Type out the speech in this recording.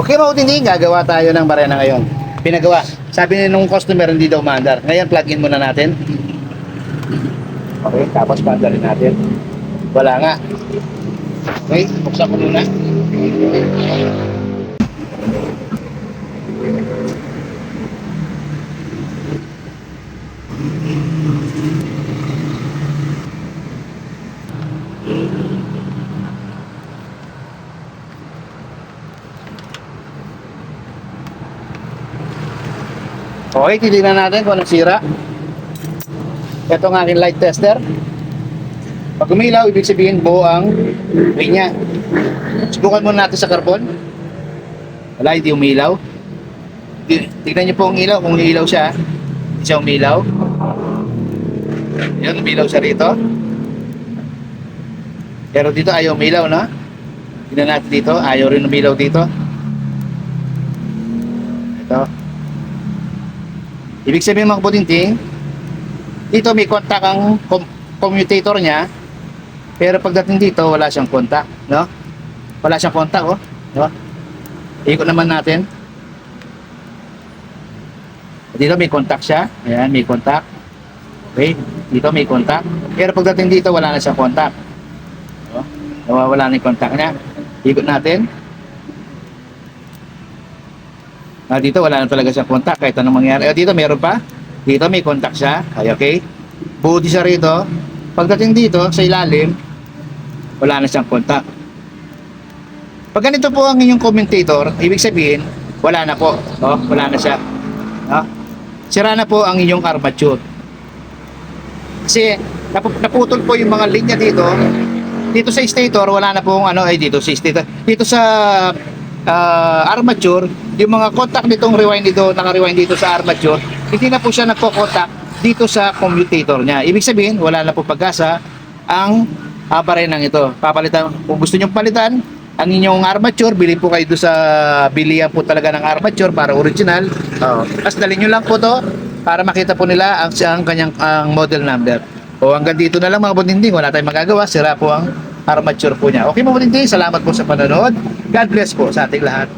Okay, mautindi, gagawa tayo ng barena ngayon. Pinagawa. Sabi ni nung customer hindi daw maandar. Ngayon, plug-in muna natin. Okay, tapos paandarin natin. Wala nga. Okay, buksan ko muna. Okay, titignan natin kung anong sira. Ito ang aking light tester. Pag umilaw, ibig sabihin buo ang linya. Subukan muna natin sa carbon. Wala, hindi umilaw. Tignan niyo po ang ilaw, kung ilaw siya. Hindi siya umilaw. Yun, umilaw siya rito. Pero dito ayaw umilaw, no? Tignan natin dito, ayaw rin umilaw dito. Ito. Ibig sabihin mga kabutinting, dito may contact ang commutator niya, pero pagdating dito wala siyang contact, no? Wala siyang contact, oh, no? Ikot naman natin. Dito may contact siya, ayan, may contact. Okay, dito may contact, pero pagdating dito wala na siyang contact, no? Nawawala na yung contact niya. Ikot natin. Dito wala na talaga siyang contact kahit anong mangyari. Dito meron pa. Dito may contact siya. Ay, okay. Buti siya rito. Pagdating dito sa ilalim, wala na siyang contact. Pag ganito po ang inyong commutator, ibig sabihin, wala na po. No? Wala na siya. No? Sira na po ang inyong armature. Kasi naputol po yung mga linya dito. Dito sa stator, wala na pong ano, ay dito sa stator. Dito sa armature, yung mga contact nitong rewind dito, naka-rewind dito sa armature, hindi na po siya nagko-contact dito sa commutator niya. Ibig sabihin, wala na po pag-asa ang barenang ito. Papalitan, kung gusto nyo palitan ang inyong armature, bili po kayo doon sa bilihan po talaga ng armature para original. Tapos dalhin nyo lang po to para makita po nila ang kanyang model number. O hanggang dito na lang mga kabutinding, wala tayong magagawa, sira po ang armature po niya. Okay mga kabutinding, salamat po sa panonood. God bless po sa ating lahat.